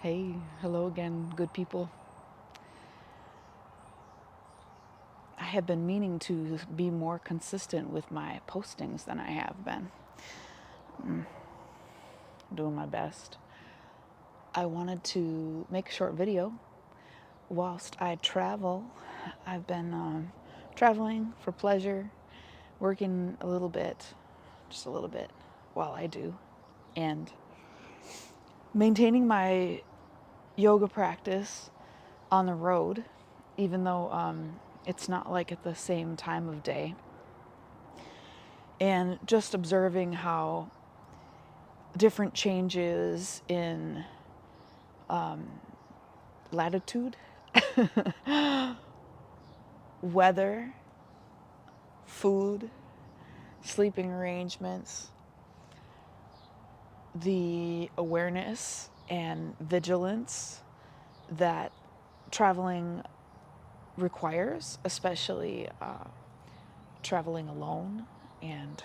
Hey, hello again, good people. I have been meaning to be more consistent with my postings than I have been. Doing my best. I wanted to make a short video whilst I travel. I've been traveling for pleasure, working a little bit, just a little bit, while I do, and maintaining my yoga practice on the road, even though it's not like at the same time of day. And just observing how different changes in latitude, weather, food, sleeping arrangements, the awareness and vigilance that traveling requires, especially traveling alone, and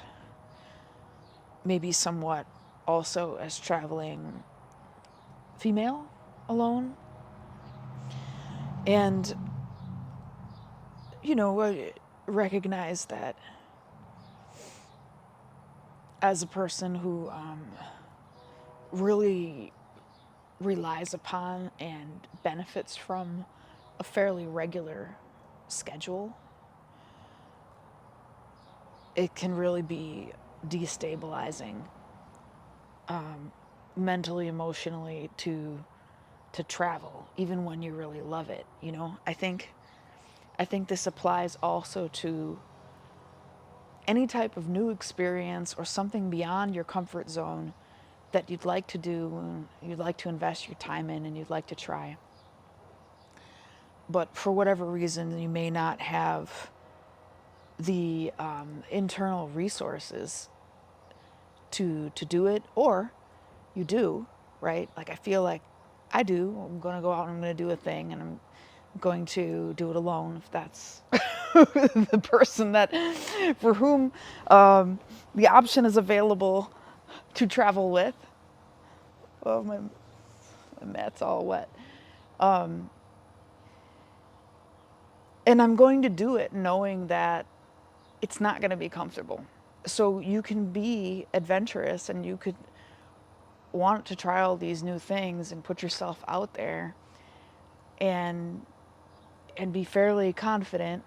maybe somewhat also as traveling female alone. And, recognize that as a person who really relies upon and benefits from a fairly regular schedule, it can really be destabilizing mentally, emotionally to travel, even when you really love it. I think this applies also to any type of new experience or something beyond your comfort zone that you'd like to do, you'd like to invest your time in, and you'd like to try. But for whatever reason, you may not have the internal resources to do it, or you do, right? Like I feel like I do. I'm going to go out and I'm going to do a thing, and I'm going to do it alone if that's the person that for whom the option is available to travel with. Oh, my mat's all wet. And I'm going to do it knowing that it's not going to be comfortable. So you can be adventurous and you could want to try all these new things and put yourself out there and be fairly confident,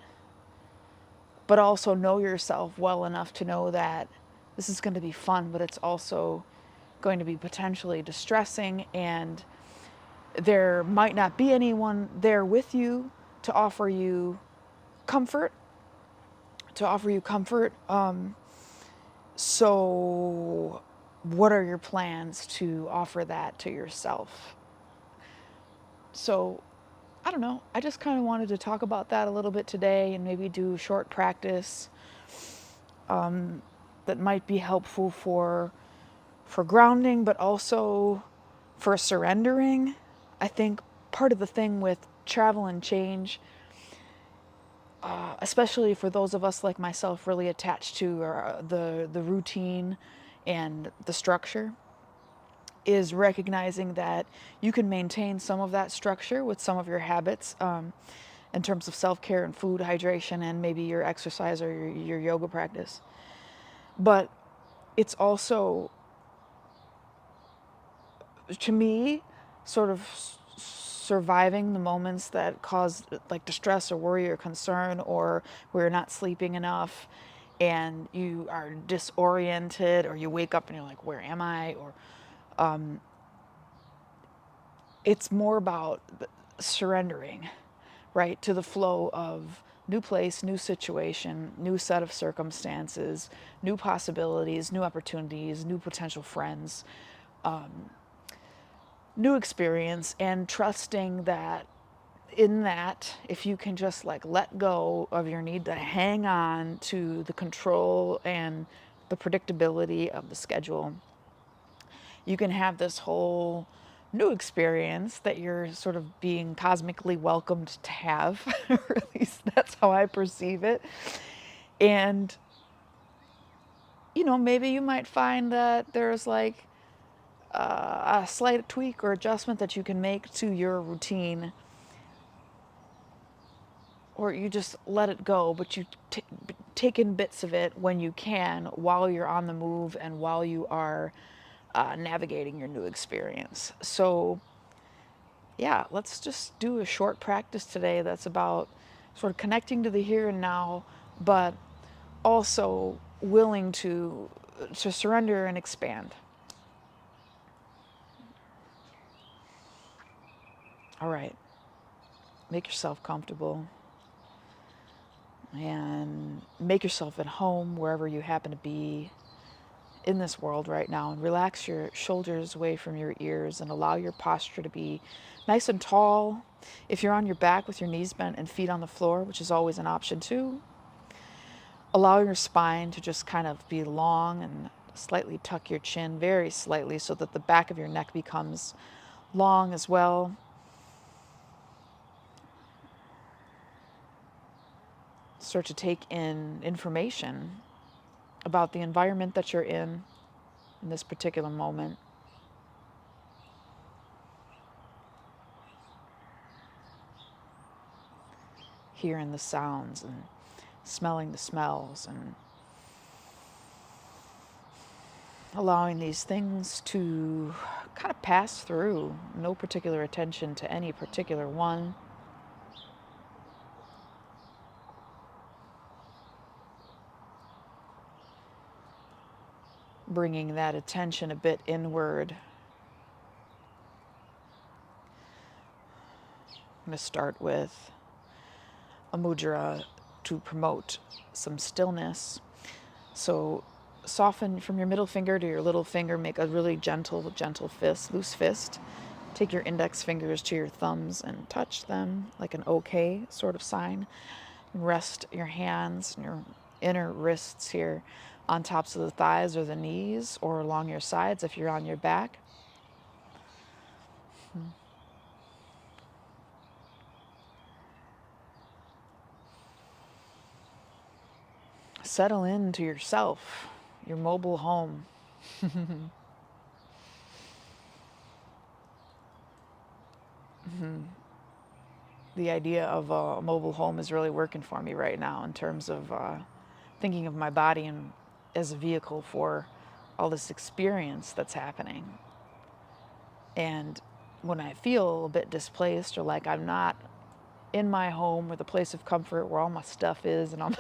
but also know yourself well enough to know that this is going to be fun, but it's also going to be potentially distressing, and there might not be anyone there with you to offer you comfort, so what are your plans to offer that to yourself? So I don't know. I just kind of wanted to talk about that a little bit today and maybe do short practice that might be helpful for grounding, but also for surrendering. I think part of the thing with travel and change, especially for those of us like myself really attached to the routine and the structure, is recognizing that you can maintain some of that structure with some of your habits, in terms of self-care and food, hydration, and maybe your exercise or your yoga practice. But it's also, to me, sort of surviving the moments that cause like distress or worry or concern, or where you're not sleeping enough and you are disoriented, or you wake up and you're like, where am I? Or it's more about surrendering, right, to the flow of new place, new situation, new set of circumstances, new possibilities, new opportunities, new potential friends, new experience, and trusting that in that, if you can just like let go of your need to hang on to the control and the predictability of the schedule, you can have this whole new experience that you're sort of being cosmically welcomed to have, or at least that's how I perceive it. And, maybe you might find that there's like a slight tweak or adjustment that you can make to your routine, or you just let it go, but you take in bits of it when you can while you're on the move and while you are navigating your new experience. So, yeah, let's just do a short practice today that's about sort of connecting to the here and now, but also willing to surrender and expand. All right, make yourself comfortable and make yourself at home wherever you happen to be in this world right now, and relax your shoulders away from your ears and allow your posture to be nice and tall. If you're on your back with your knees bent and feet on the floor, which is always an option too, allow your spine to just kind of be long and slightly tuck your chin very slightly so that the back of your neck becomes long as well. Start to take in information about the environment that you're in this particular moment. Hearing the sounds and smelling the smells and allowing these things to kind of pass through, no particular attention to any particular one. Bringing that attention a bit inward. I'm going to start with a mudra to promote some stillness. So soften from your middle finger to your little finger, make a really gentle fist, loose fist. Take your index fingers to your thumbs and touch them like an okay sort of sign. Rest your hands and your inner wrists here on tops of the thighs or the knees or along your sides if you're on your back. Settle into yourself, your mobile home. The idea of a mobile home is really working for me right now in terms of thinking of my body and as a vehicle for all this experience that's happening. And when I feel a bit displaced or like I'm not in my home or the place of comfort where all my stuff is and all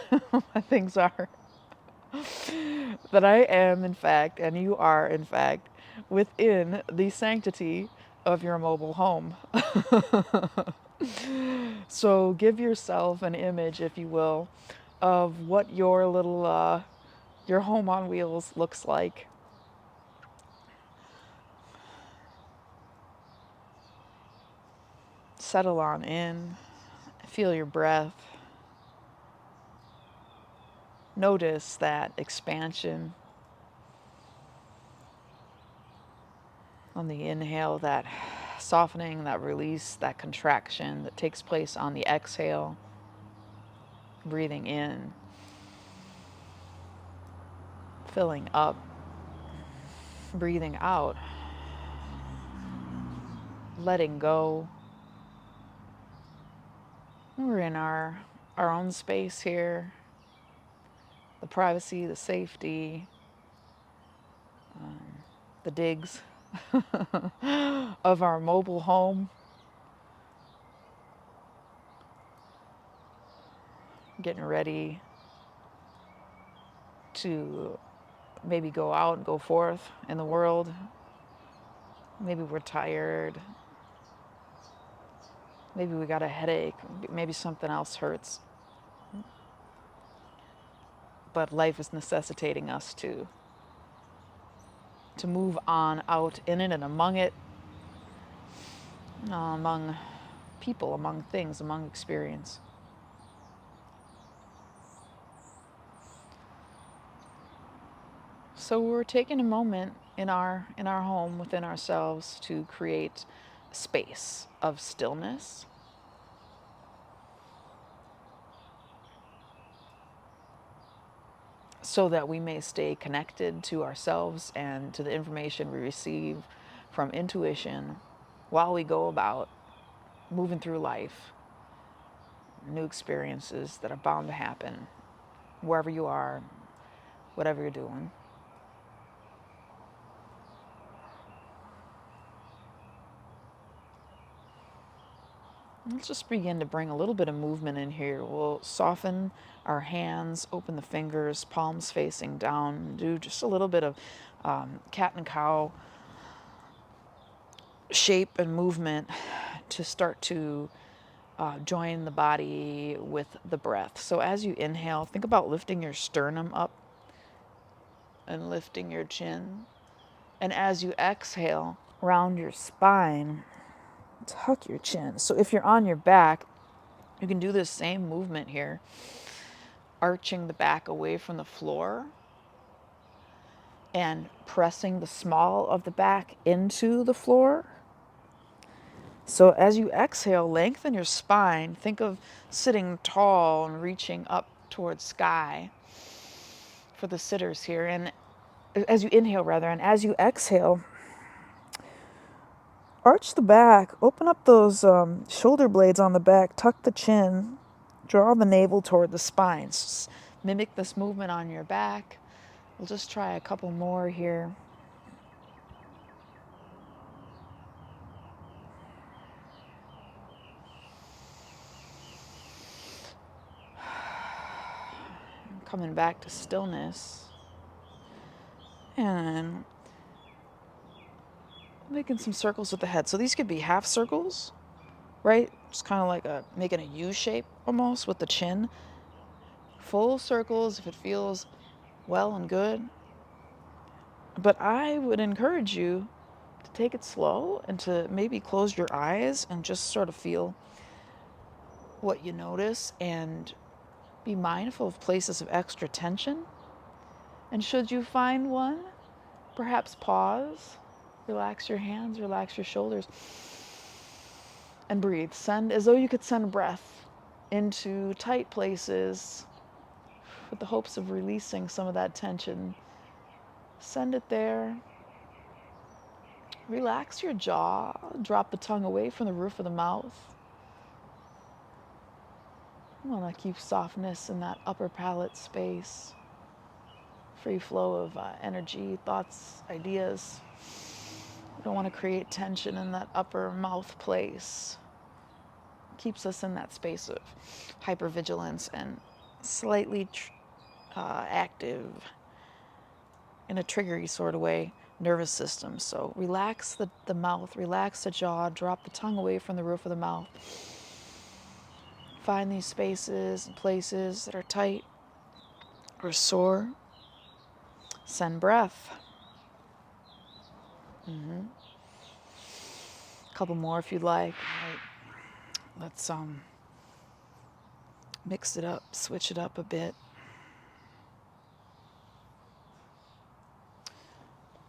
my things are, that I am, in fact, and you are, in fact, within the sanctity of your mobile home. So give yourself an image, if you will, of what your little, your home on wheels looks like. Settle on in, feel your breath. Notice that expansion on the inhale, that softening, that release, that contraction that takes place on the exhale. Breathing in, filling up, breathing out, letting go. We're in our own space here, the privacy, the safety, the digs of our mobile home. Getting ready to maybe go out and go forth in the world. Maybe we're tired. Maybe we got a headache. Maybe something else hurts. But life is necessitating us to move on out in it and among it, among people, among things, among experience. So we're taking a moment in our home within ourselves to create space of stillness, so that we may stay connected to ourselves and to the information we receive from intuition while we go about moving through life, new experiences that are bound to happen wherever you are, whatever you're doing. Let's just begin to bring a little bit of movement in here. We'll soften our hands, open the fingers, palms facing down, do just a little bit of cat and cow shape and movement to start to join the body with the breath. So as you inhale, think about lifting your sternum up and lifting your chin. And as you exhale, round your spine, tuck your chin. So if you're on your back, you can do this same movement here, arching the back away from the floor and pressing the small of the back into the floor. So as you exhale, lengthen your spine. Think of sitting tall and reaching up towards sky for the sitters here. And as you inhale, rather, and as you exhale, arch the back, open up those shoulder blades on the back, tuck the chin, draw the navel toward the spine. Just mimic this movement on your back. We'll just try a couple more here. Coming back to stillness. And making some circles with the head. So these could be half circles, right? Just kind of like making a U shape almost with the chin. Full circles if it feels well and good. But I would encourage you to take it slow and to maybe close your eyes and just sort of feel what you notice and be mindful of places of extra tension. And should you find one, perhaps pause, relax your hands, relax your shoulders, and breathe. Send as though you could send breath into tight places with the hopes of releasing some of that tension. Send it there. Relax your jaw. Drop the tongue away from the roof of the mouth. You want to keep softness in that upper palate space. Free flow of energy, thoughts, ideas. You don't want to create tension in that upper mouth place. Keeps us in that space of hypervigilance and slightly active in a triggery sort of way nervous system. So relax the mouth, relax the jaw, drop the tongue away from the roof of the mouth. Find these spaces and places that are tight or sore. Send breath. A couple more if you'd like. Right. Let's mix it up, switch it up a bit.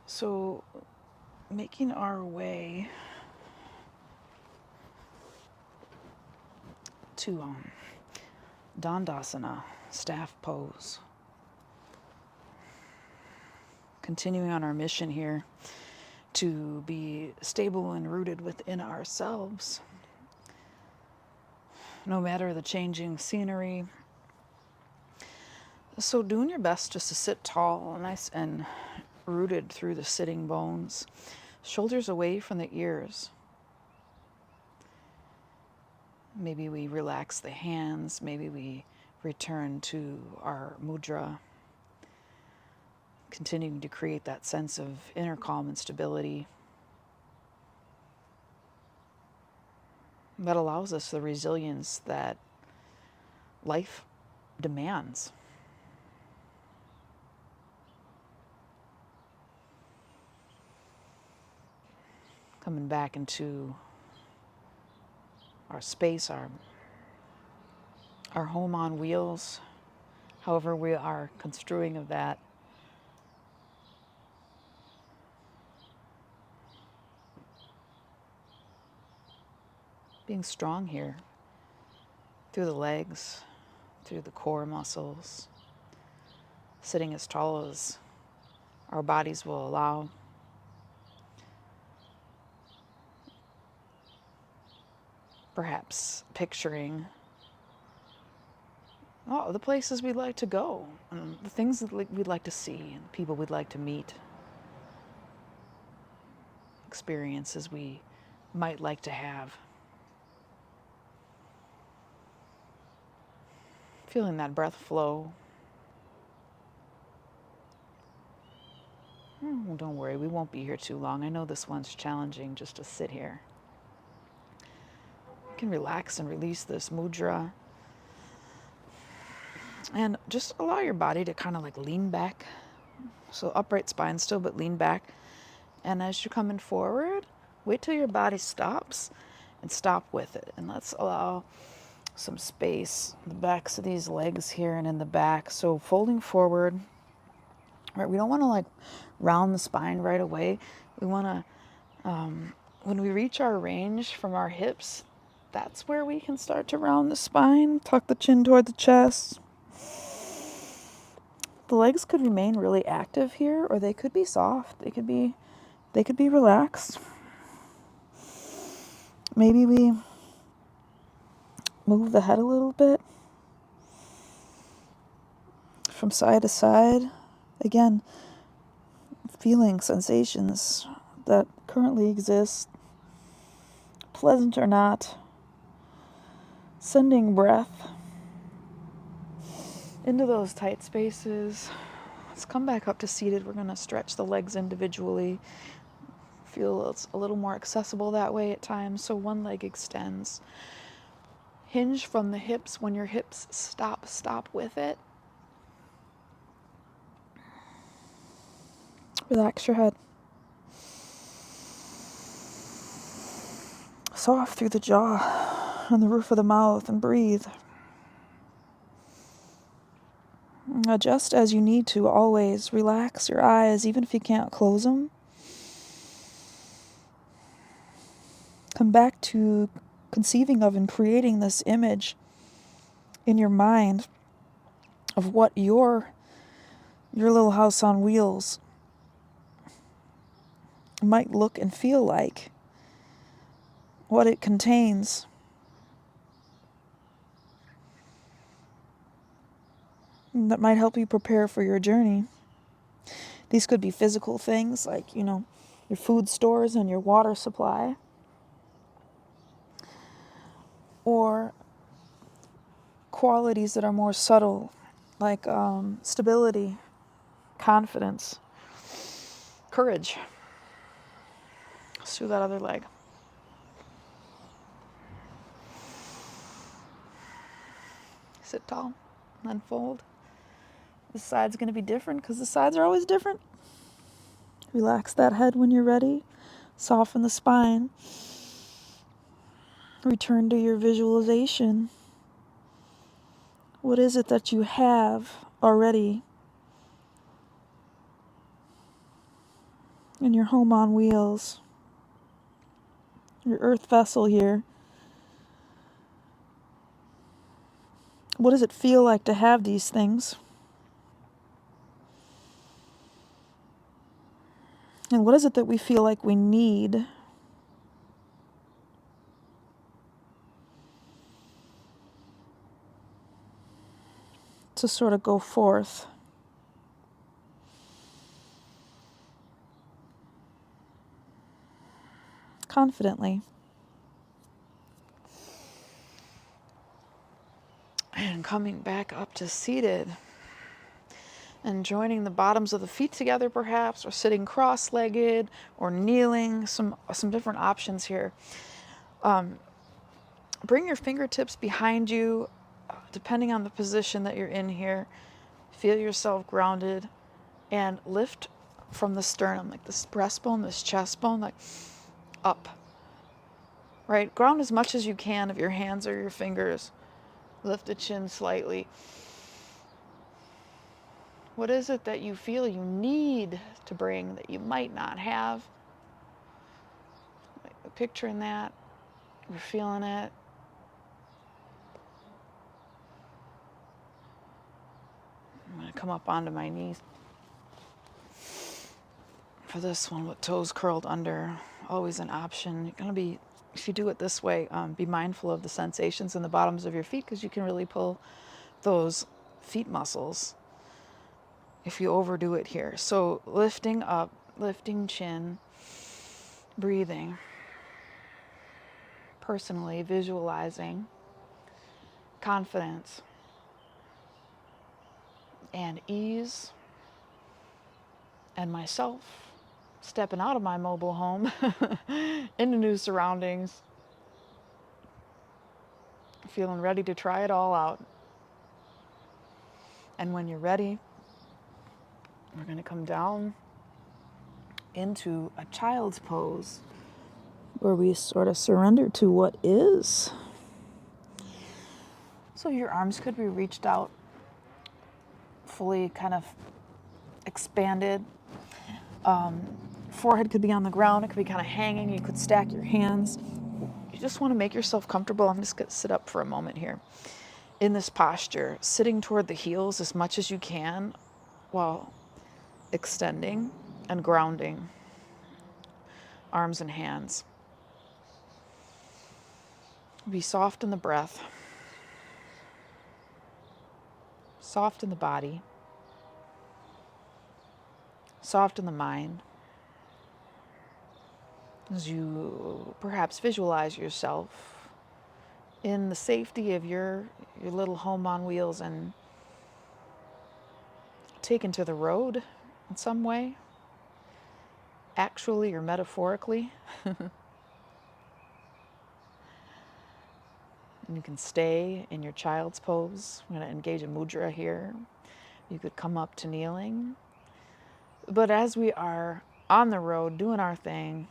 So making our way to Dandasana, staff pose. Continuing on our mission here to be stable and rooted within ourselves. No matter the changing scenery. So doing your best just to sit tall, nice and rooted through the sitting bones. Shoulders away from the ears. Maybe we relax the hands. Maybe we return to our mudra. Continuing to create that sense of inner calm and stability. That allows us the resilience that life demands. Coming back into our space, our home on wheels, however we are construing of that. Being strong here, through the legs, through the core muscles, sitting as tall as our bodies will allow. perhaps picturing, the places we'd like to go, and the things that we'd like to see, and people we'd like to meet, experiences we might like to have. Feeling that breath flow. Oh, don't worry, we won't be here too long. I know this one's challenging just to sit here. You can relax and release this mudra. And just allow your body to kind of like lean back. So upright spine still, but lean back. And as you're coming forward, wait till your body stops and stop with it. And let's allow some space in the backs of these legs here and in the back. So folding forward. Right, we don't want to like round the spine right away. We want to, when we reach our range from our hips, that's where we can start to round the spine, tuck the chin toward the chest. The legs could remain really active here, or they could be soft. They could be relaxed. Maybe we move the head a little bit from side to side. Again, feeling sensations that currently exist, pleasant or not. Sending breath into those tight spaces. Let's come back up to seated. We're going to stretch the legs individually. Feel it's a little more accessible that way at times. So one leg extends. Hinge from the hips. When your hips stop with it. Relax your head. Soft through the jaw and the roof of the mouth, and breathe. Adjust as you need to. Always relax your eyes, even if you can't close them. Come back to conceiving of and creating this image in your mind of what your little house on wheels might look and feel like, what it contains. That might help you prepare for your journey. These could be physical things like, your food stores and your water supply. Or qualities that are more subtle, like stability, confidence, courage. Let's do that other leg. Sit tall, then fold. This side's going to be different because the sides are always different. Relax that head when you're ready. Soften the spine. Return to your visualization. What is it that you have already in your home on wheels? Your earth vessel here. What does it feel like to have these things? And what is it that we feel like we need? To sort of go forth. Confidently. And coming back up to seated. And joining the bottoms of the feet together perhaps, or sitting cross-legged, or kneeling, some different options here. Bring your fingertips behind you, depending on the position that you're in here. Feel yourself grounded, and lift from the sternum, like this breastbone, this chest bone, like up. Right? Ground as much as you can of your hands or your fingers. Lift the chin slightly. What is it that you feel you need to bring that you might not have? Picturing that. You're feeling it. I'm going to come up onto my knees. For this one, with toes curled under, always an option. You're going to be If you do it this way, be mindful of the sensations in the bottoms of your feet, because you can really pull those feet muscles if you overdo it here. So lifting up, lifting chin, breathing, personally visualizing confidence and ease, and myself stepping out of my mobile home into new surroundings, feeling ready to try it all out. And when you're ready, we're going to come down into a child's pose where we sort of surrender to what is. So your arms could be reached out, fully kind of expanded. Forehead could be on the ground. It could be kind of hanging. You could stack your hands. You just want to make yourself comfortable. I'm just going to sit up for a moment here. In this posture, sitting toward the heels as much as you can while extending and grounding arms and hands. Be soft in the breath, soft in the body, soft in the mind. As you perhaps visualize yourself in the safety of your little home on wheels and taken to the road in some way, actually or metaphorically. And you can stay in your child's pose. I'm going to engage a mudra here. You could come up to kneeling. But as we are on the road doing our thing,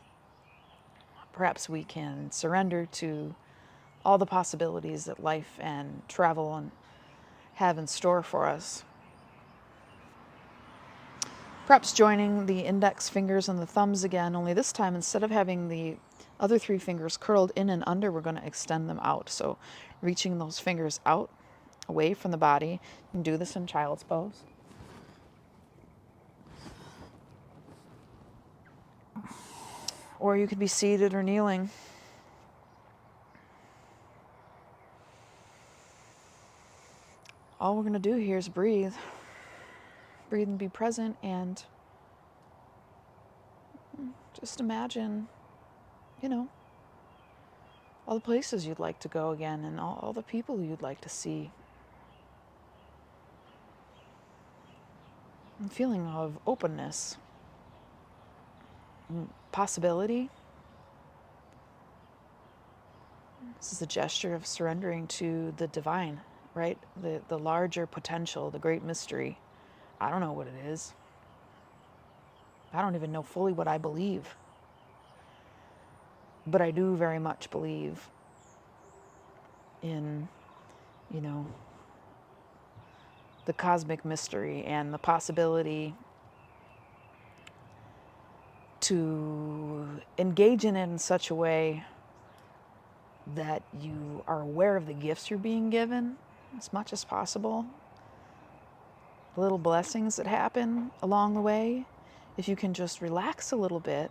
perhaps we can surrender to all the possibilities that life and travel and have in store for us. Perhaps joining the index fingers and the thumbs again, only this time instead of having the other three fingers curled in and under, we're going to extend them out. So reaching those fingers out, away from the body. You can do this in child's pose. Or you could be seated or kneeling. All we're going to do here is breathe. Breathe and be present, and just imagine, all the places you'd like to go again and all the people you'd like to see. A feeling of openness, possibility. This is a gesture of surrendering to the divine, right? The larger potential, the great mystery. I don't know what it is. I don't even know fully what I believe. But I do very much believe in, the cosmic mystery and the possibility to engage in it in such a way that you are aware of the gifts you're being given as much as possible. The little blessings that happen along the way. If you can just relax a little bit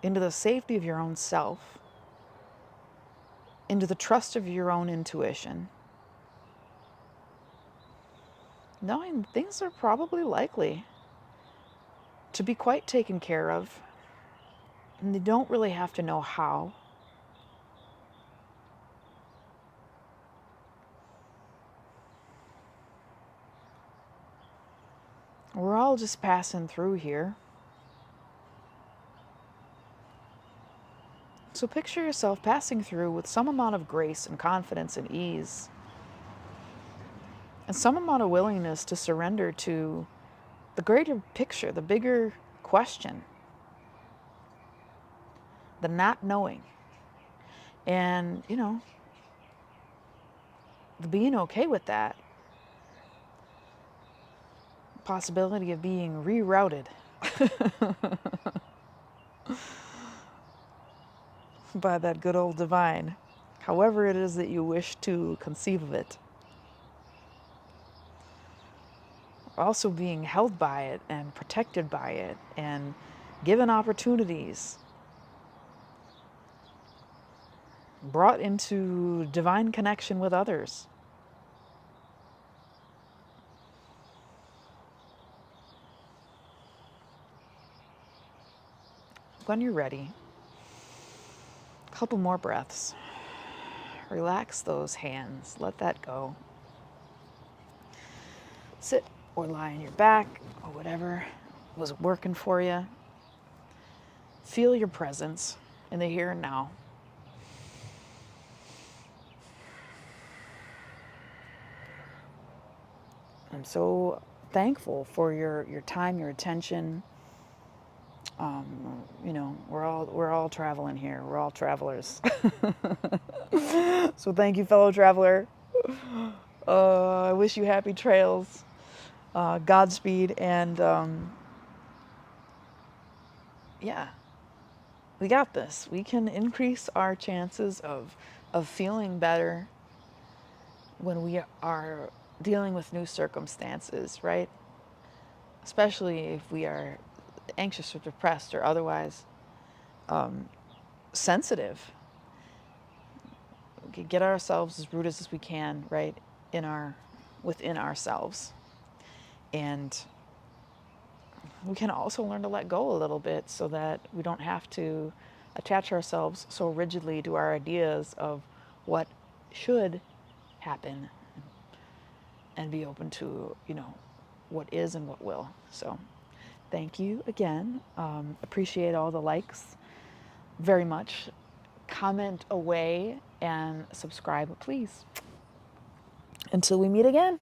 into the safety of your own self, into the trust of your own intuition, knowing things are probably likely to be quite taken care of, and they don't really have to know how. We're all just passing through here. So picture yourself passing through with some amount of grace and confidence and ease, and some amount of willingness to surrender to the greater picture, the bigger question, the not knowing, and, the being okay with that. Possibility of being rerouted by that good old divine, however it is that you wish to conceive of it. Also being held by it and protected by it and given opportunities brought into divine connection with others. When you're ready, a couple more breaths. Relax those hands, let that go. Sit or lie on your back or whatever was working for you. Feel your presence in the here and now. I'm so thankful for your time, your attention. We're all traveling here. We're all travelers. So thank you, fellow traveler. I wish you happy trails, Godspeed, and yeah, we got this. We can increase our chances of feeling better when we are dealing with new circumstances, right? Especially if we are anxious or depressed or otherwise sensitive. We can get ourselves as rooted as we can, right, within ourselves. And we can also learn to let go a little bit so that we don't have to attach ourselves so rigidly to our ideas of what should happen and be open to, what is and what will. So thank you again. Appreciate all the likes very much. Comment away and subscribe, please. Until we meet again.